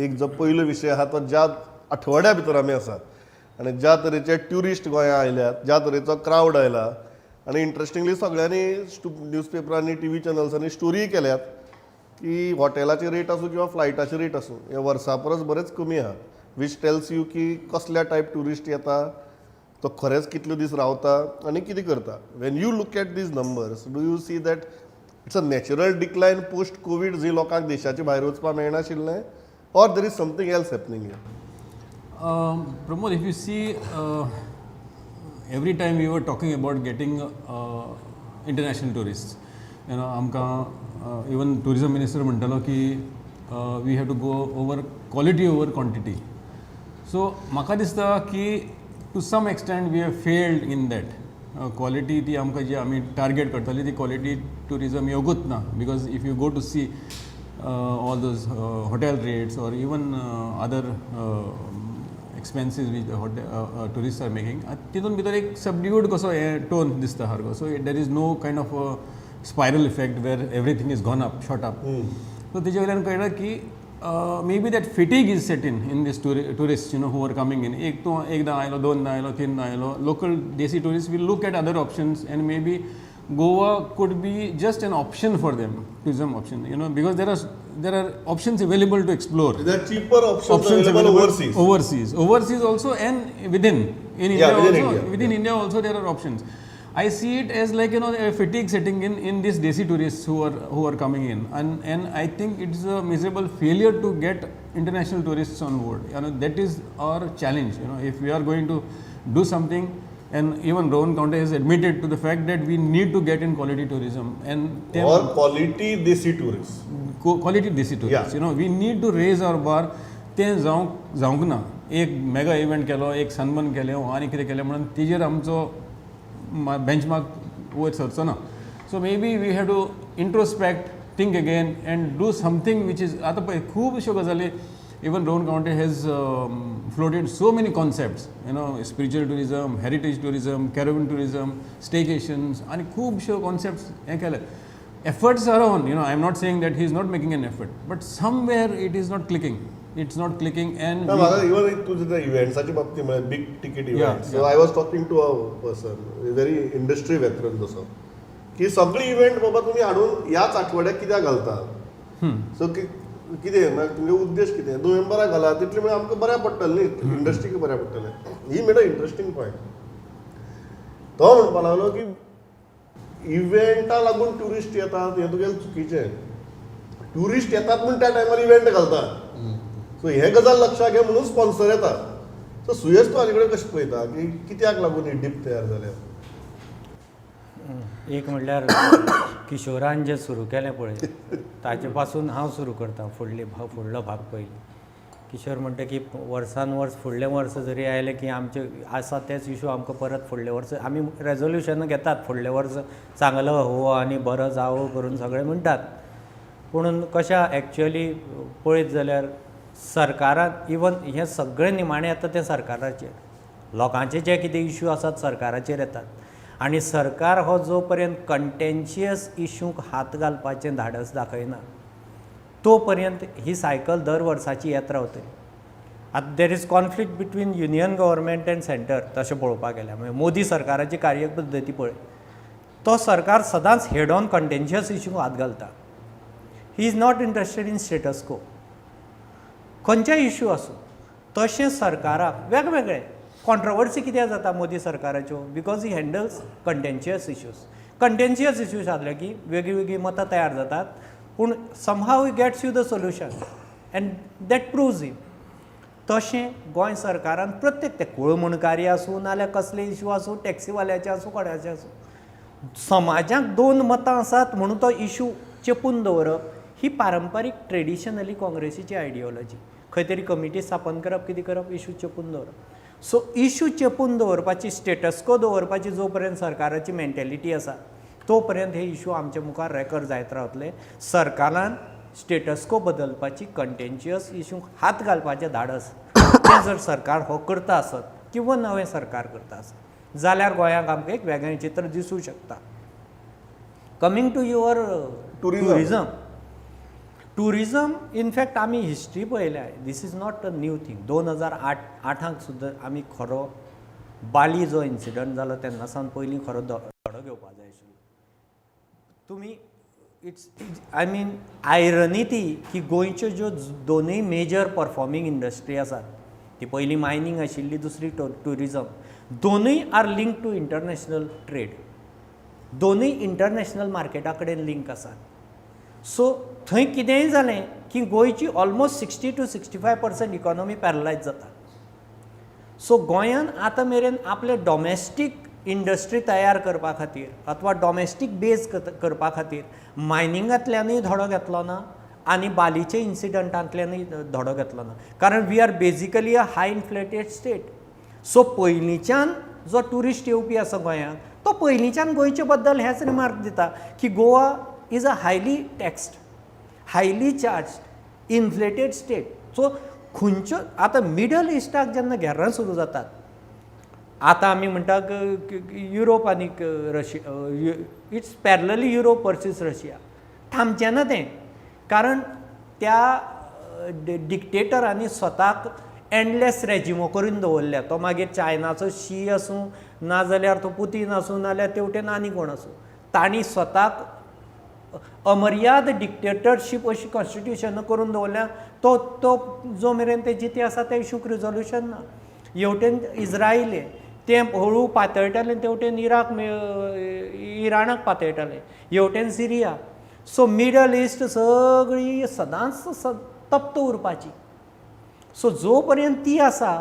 एक जो पयलो विशय आहा तो ज्या आठवड्या भितर आमी आसात आनी ज्या तरेचे ट्युरिस्ट गोंया आयल्यात, ज्या तरेचो क्रावड आयला आनी इंट्रस्टिंगली सगळ्यांनी न्यूजपेपरांनी टीव्ही चॅनल्सांनी स्टोरी केल्यात की हॉटेलाचे रेट आसूं किंवा फ्लायटाचे रेट आसूं हे वर्सा परस बरेच कमी आहा, वीच टेल्स यू की कसल्या टायप ट्युरिस्ट येता, तो खरेंच कितले दीस रावता आनी कितें करता. When you look at these numbers do you see that it's a natural decline post covid जी लोकांक देशाचे भायर वचपाक मेळनाशिल्लें, or there is something else happening here? Pramod, if you see, every time we were talking about getting international tourists, you know, amka even tourism minister म्हण्टालो की we have to go over quality over quantity. So म्हाका दिसता की to some extent we have failed in that. Quality ती आमकां जी आमी target करताली ती quality tourism येवूंकच ना, because if you go to see all those hotel rates or even other expenses which tourists are making, तितून भितर एक subdued कसो tone दिसता सारको. So there is no kind of a spiral effect where everything is gone up, shot up. So तेजे वयल्यान कळटा की maybe that fatigue is set in this tourists, you know, who are coming in. एकदा आयलो, दोनदा आयलो, तीनदा आयलो. Local desi tourists will look at other options and maybe Goa could be just an option for them, tourism option, you know, because there are options available to explore. There are cheaper options available overseas also, and within India also. Within India also there are options. I see it as like, you know, a fatigue setting in these desi tourists who are coming in, and I think it's a miserable failure to get international tourists on board. You know, that is our challenge. You know, if we are going to do something. And even Rowan County has admitted to the fact that we need to get in quality tourism and or quality desi tourists. Quality desi tourists. Yeah. You know, we need to raise our bar. ते जावंक ना. एक mega event केलो, एक सन्मान केलें, आनी कितें केलें म्हणून तेजेर आमचो बेंचमार्क वयर सरचो ना. So maybe we have to introspect, think again and do something which is आतां पळय खुबश्यो गजाली. Even Rowan County has floated so many concepts, you know, spiritual tourism, heritage tourism, caravan tourism, staycations, and खूबश्यो concepts हे केले. Efforts are on, you know, I am not saying that he is not making an effort, but somewhere it is not clicking. It's not clicking and even to the events बाबतींत म्हणजे big ticket events. So I was talking to a person, a very industry veteran तसो, की सगळी event बाबा तुम्ही हाडून ह्याच आठवड्याक कित्याक घालता. सो कितें तुमगे उद्देश कितें, नोव्हेंबराक घाला तितले म्हणजे आमकां बऱ्या पडटलें न्ही, इंडस्ट्रीक बऱ्या पडटलें. He made a interesting point. तो म्हणपा लागलो की इव्हेंटा लागून ट्युरिस्ट येतात हें तुगेलें चुकीचें. ट्युरिस्ट येतात म्हूण त्या टायमार इव्हेंट घालतात. सो हे गजाल लक्षात घे म्हणून स्पॉन्सर येता. सो सुयश तूं हाजे कडेन कशें पळयता की कित्याक लागून ही डीप तयार जाल्या. एक म्हणल्यार किशोरान जें सुरू केलें पळय ताचे पासून हांव सुरू करतां. फुडलो भाग पयलीं किशोर म्हणटा की वर्सान वर्स फुडलें वर्स जरी आयलें की आमचे आसा तेच इशू आमकां परत फुडलें वर्स आमी रेजोल्युशन घेतात, फुडलें वर्स चांगलो हो आनी बरो जावो करून सगळें म्हणटात. पूण कशें एक्चुअली पळयत जाल्यार सरकारान इवन हें सगळें निमाणें येता तें सरकाराचेर. लोकांचे जे कितें इशू आसात सरकाराचेर येतात आनी सरकार हो जो पर्यंत कंटेन्शियस इशूंक हात घालपाचें धाडस दाखयना तो पर्यंत ही सायकल दर वर्साची येत रावतली. आतां there is conflict between union government end centre तशें पळोवपाक गेल्यार. म्हणजे मोदी सरकाराची कार्यपद्दती पळय, तो सरकार सदांच हेड ऑन कंटेन्शियस इशूंक हात घालता. He is not interested in status को. खंयचेय इशू आसूं तशें सरकाराक वेगवेगळे कॉन्ट्रोवर्सी कित्याक जाता मोदी सरकाराच्यो, because he handles contentious issues. Contentious issues आसले की वेगळी वेगळी मतां तयार जातात, पूण somehow he gets you the solution and that proves him. तशें गोंय सरकारान प्रत्येक ते कुळमणकारी आसूं नाल्यार कसले इश्यू आसूं, टॅक्सीवाल्याचे आसूं, कोणाचे आसूं, समाजाक दोन मतां आसात म्हणून तो इश्यू चेपून दवरप ही पारंपारीक ट्रेडिशनली काँग्रेसीची आयडियोलॉजी. खंय तरी कमिटी स्थापन करप, कितें करप, इश्यू चेपून दवरप. सो इश्यू चेपून दवरपाची, स्टेटस्को दवरपाची जो पर्यंत सरकाराची मेंटेलिटी आसा तो पर्यंत हे इश्यू आमच्या मुखार रेकॉर्ड जायत रावतले. सरकारान स्टेटस्को बदलपाची, कंटेन्शियस इश्यूंक हात घालपाचें धाडस तें जर सरकार हो करता आसत किंवा नवें सरकार करता आसत जाल्यार गोंयाक आमकां एक वेगळें चित्र दिसूं शकता. Coming to your tourism, tourism in fact आमी हिस्ट्री पळयल्या, this is not a new thing. 2008 सुद्दां आमी खरो बाली जो इन्सिडंट जालो तेन्ना सावन पयलीं खरो धडो घेवपाक जाय आशिल्लो. तुमी इट्स आय मीन आयरनी ती की गोंयच्यो ज्यो दोनूय मेजर परफॉर्मिंग इंडस्ट्री आसात, ती पयलीं मायनींग आशिल्ली, दुसरी टुरिजम, दोनूय are link to international trade. दोनूय इंटरनॅशनल मार्केटा कडेन लिंक आसात. सो थंय कितेंय जालें की गोंयची ऑलमोस्ट 60 to 65% इकॉनॉमी पॅरलायज जाता. सो गोंयान आतां मेरेन आपले डॉमेस्टीक इंडस्ट्री तयार करपा खातीर अथवा डॉमेस्टीक बेज करपा खातीर मायनिंगांतल्यानूय धडो घेतलो ना आनी बालीचे इन्सिडंटांतल्यानूय धडो घेतलो ना. कारण we are basically a high inflated state. So पयलींच्यान जो ट्युरिस्ट येवपी आसा गोंयांत, तो पयलींच्यान गोंयचे बद्दल हेच रिमार्क दिता की Goa is a highly taxed, highly charge, inflated state. So खंयच्यो आतां मिडल इस्टाक जेन्ना घेरां सुरू जातात, आतां आमी म्हणटा युरोप आनी Russia, it's parallelly Europe versus Russia. थांबचें ना तें, कारण त्या डिक्टेटरांनी स्वताक एंडलेस रेजिमो करून दवरल्या. तो मागीर चायनाचो शी आसूं, नाजाल्यार तो पुतीन आसूं, नाजाल्यार तेवटेन आनी कोण आसूं, तांणी स्वताक अमर्याद डिक्टेटरशीप अशी कॉन्स्टिट्युशन करून दवरल्या. तो तो जो मेरेन ते जिते आसा ते इशूक रिजोल्युशन ना. हेवटेन इज्रायल ते हळू पातळटाले, तेवटेन इराणाक पातळटाले, हेवटेन सिरिया. सो मिडल इस्ट सगळी सदांच तप्त उरपाची. सो जो पर्यंत ती आसा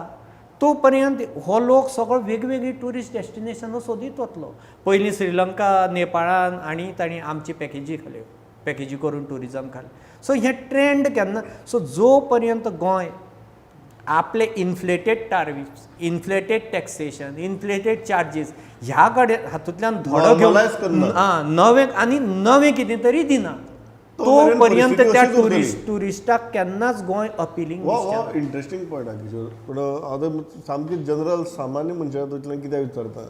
तो पर्यंत हो लोक सगळो वेगवेगळी ट्युरिस्ट डेस्टिनेशनां सोदीत वतलो. पयलीं श्रीलंका, नेपाळान आनी तांणी आमची पॅकेजी घाल्यो, पॅकेजी करून ट्युरिजम घालें. सो हे ट्रेंड केन्ना, सो जो पर्यंत गोंय आपले inflated tariffs, inflated taxation, inflated charges ह्या कडेन हातूंतल्यान धडो घेवन नवें कितें तरी दिना, तो पर्यंत त्या ट्युरिस्टाक केन्नाच गोंय अपिलींग. इंटरेस्टिंग पॉयंट आहा किशोर. पूण हांव सामकी जनरल सामान्य मनशा हातूंतल्यान कित्याक विचारता,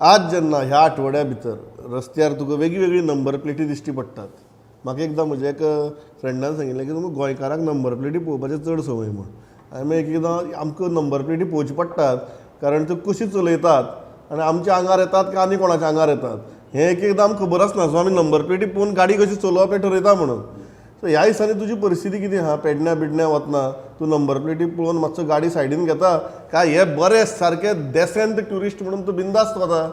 आज जेन्ना ह्या आठवड्या भितर रस्त्यार तुका वेगळी नंबर प्लेटी दिश्टी पडटात. म्हाका एकदां म्हज्या एक फ्रेंडान सांगिल्लें की तुमकां गोंयकारांक नंबर प्लेटी पळोवपाचें चड संवय म्हूण. आनी मागीर एकदां आमकां नंबर प्लेटी पळोवची पडटात, कारण त्यो कशी चलयतात आनी आमच्या आंगार येतात काय आनी कोणाच्या आंगार येतात हें एक एकदां आमकां खबर आसना. सो आमी नंबर प्लेटी पळोवन गाडी कशी चलोवप हें ठरयता म्हणून. सो ह्या दिसांनी तुजी परिस्थिती कितें आहा? पेडण्या बिडण्या वतना तूं नंबर प्लेटी पळोवन मातसो गाडी सायडीन घेता काय हे बरे सारके देसेंत ट्युरिस्ट म्हणून तूं बिंदास्त वता?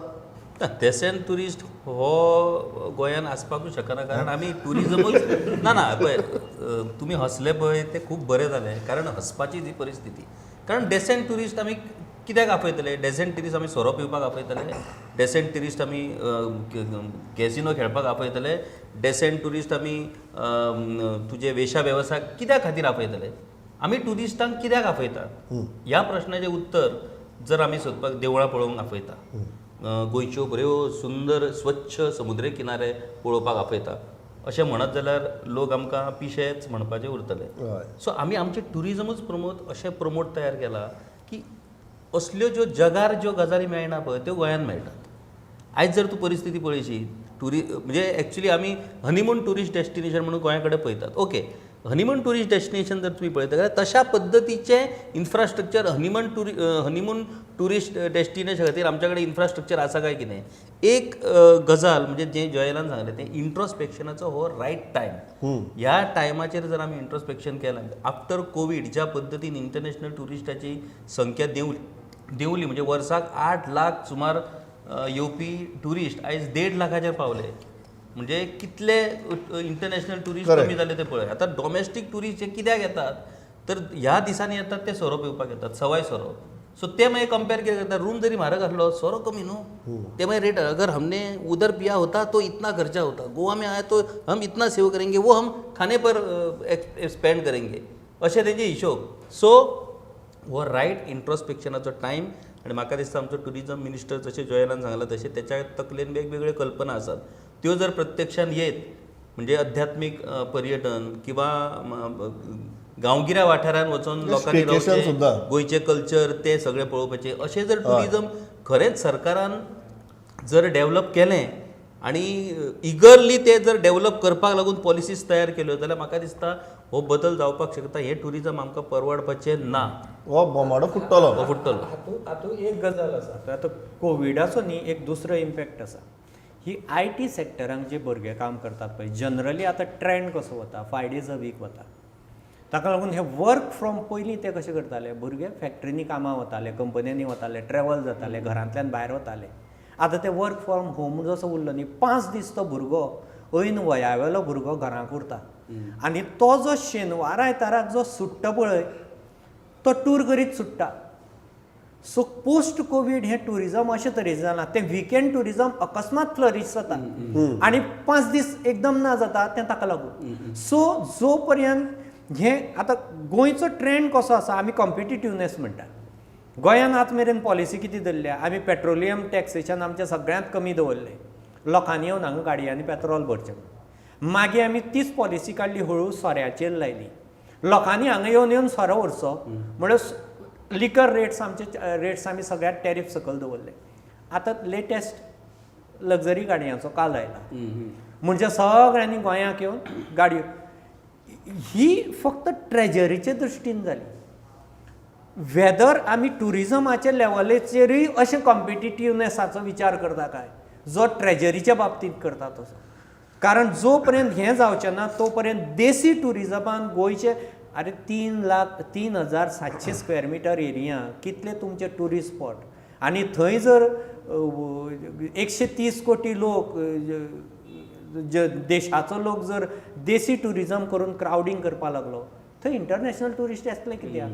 देसेंट ट्युरिस्ट हो गोंयान आसपाकूच शकना, कारण आमी ट्युरिजमूच ना पळय. तुमी हसले पळय ते खूब बरें जालें, कारण हसपाची जी परिस्थिती. कारण डेसेंट ट्युरिस्ट आमी कित्याक आपयतले? डेसेंट ट्युरिस्ट आमी सोरो पिवपाक आपयतले, डेसेंट ट्युरिस्ट आमी कॅसिनो खेळपाक आपयतले, डेसेंट ट्युरिस्ट आमी तुजे वेशा वेवसाय कित्या खातीर आपयतले? आमी ट्युरिस्टांक कित्याक आपयतात? ह्या प्रश्नाचें उत्तर जर आमी सोदपाक देवळां पळोवंक आपयता, गोंयच्यो बऱ्यो सुंदर स्वच्छ समुद्र किनारे पळोवपाक आपयता, अशें म्हणत जाल्यार लोक आमकां पिशेच म्हणपाचें उरतले. सो आमी आमचें ट्युरिजमूच अशें प्रमोट तयार केलां की असल्यो ज्यो जगार ज्यो गजाली मेळना पळय त्यो गोंयांत मेळटात. आयज जर तूं परिस्थिती पळयशी, म्हणजे एक्चुली आमी हनीमून ट्युरिस्ट डेस्टिनेशन म्हणून गोंया कडेन पळयतात. ओके, हनीमून ट्युरिस्ट डेस्टिनेशन जर तुमी पळयता जाल्यार तशा पद्दतीचें इन्फ्रास्ट्रक्चर हनीमून ट्युरिस्ट डेस्टिनेशन खातीर आमच्या कडेन इन्फ्रास्ट्रक्चर आसा काय कितें? एक गजाल म्हणजे जें जयलान सांगलें तें इंट्रोस्पेक्शनाचो हो रायट टायम. ह्या टायमाचेर जर आमी इंट्रोस्पेक्शन केलें, आफ्टर कोवीड ज्या पद्दतीन इंटरनॅशनल ट्युरिस्टाची संख्या देंवली, म्हणजे वर्साक 8 लाख सुमार येवपी ट्युरिस्ट आयज 1.5 लाखाचेर पावले. म्हणजे कितले इंटरनॅशनल ट्युरिस्ट कमी जाले ते पळय. आतां डॉमेस्टीक ट्युरिस्ट जे कित्याक येतात तर ह्या दिसांनी येतात ते सोरो पिवपाक येतात, सवाय सोरो. सो ते मागीर कंपेर कितें करतात? रूम जरी म्हारग आसलो, सोरो कमी न्हू, ते मागीर रेट. अगर हमने उधर पिया होता तो इतना खर्चा होता, गोवा में आया तो हम इतना सेव करेंगे, वो हम खाने पर स्पेंड करेंगे, अशें तेंचे हिशोब. सो हो रायट इंट्रोस्पेक्शनाचो टायम. आनी म्हाका दिसता आमचो ट्युरिजम मिनिस्टर जशें जयलान सांगलां तशें त्याच्या तकलेन वेगवेगळ्यो कल्पना आसात, त्यो जर प्रत्यक्षान येत, म्हणजे अध्यात्मीक पर्यटन किंवा गांवगिऱ्या वाठारांत वचून लोकांनी रावचें, गोंयचे कल्चर ते सगळें पळोवपाचें, अशें जर ट्युरिजम खरेंच सरकारान जर डेव्हलप केलें आनी इगरली ते जर डेव्हलप करपाक लागून पॉलिसीज तयार केल्यो जाल्यार म्हाका दिसता हो बदल जावपाक शकता. हे टुरिजम आमकां परवडपाचें ना, हो बोमाडो फुट्टलो. हो फुट्टलो. हातूंत एक गजाल आसा, आतां कोविडाचो न्ही एक दुसरो इम्पॅक्ट आसा. ही IT सॅक्टरांत जे भुरगे काम करतात पळय, जनरली आतां ट्रेंड कसो वता, 5 days a week वता. ताका लागून हे वर्क फ्रॉम पयलीं ते कशें करताले, भुरगे फॅक्टरीनी कामां वताले, कंपन्यांनी वताले, ट्रॅव्हल जाताले, घरांतल्यान भायर वताले. आतां ते वर्क फ्रॉम होम जसो उरलो न्ही, 5 दीस तो भुरगो ऐन वयावेलो भुरगो घरांक उरता. आनी तो जो शेनवार आयताराक जो सुट्टा पळय तो टूर करीत सुट्टा. सो पोस्ट कोवीड हे टुरिजम अशें तरेचें जालां, तें विकेंड टुरिजम अकस्मात फ्लरीश जाता आनी 5 दीस एकदम ना जाता तें ताका लागून. सो जो पर्यंत हें आतां गोंयचो ट्रेंड कसो आसा, आमी कॉम्पिटिटिवनेस म्हणटा. गोंयान आत मेरेन पॉलिसी कितें धरल्या, आमी पेट्रोलियम टॅक्सेशन आमचें सगळ्यांत कमी दवरलें. लोकांनी येवन हांगा गाडयांनी पेट्रोल भरचें म्हणून. मागीर आमी तीच पॉलिसी काडली, हळू सोऱ्याचेर लायली. लोकांनी हांगा येवन येवन सोरो व्हरचो म्हणल्यार लिकर रेट्स आमी सगळ्यात टॅरिफ सकयल दवरले. आतां लेटेस्ट लक्झरी गाडयांचो काल आयला, म्हणजे सगळ्यांनी गोंयांक येवन गाडयो. ही फक्त ट्रेजरीचे दृश्टीन जाली. वेदर आमी टुरिजमाच्या लेवलाचेरूय अशें कॉम्पिटिटिवनेसाचो विचार करता काय, जो ट्रेजरीच्या बाबतींत करता तसो. कारण जो पर्यंत हें जावचें ना तो पर्यंत देसी टुरिजमान गोंयचे अरे 3,700 स्क्वेअर मिटर एरिया कितले तुमचे टुरिस्ट स्पॉट, आनी थंय जर 130 कोटी लोक देशाचो लोक जर देसी टुरिजम करून क्रावडींग करपाक लागलो, थंय इंटरनॅशनल टुरिस्ट येतले कित्याक?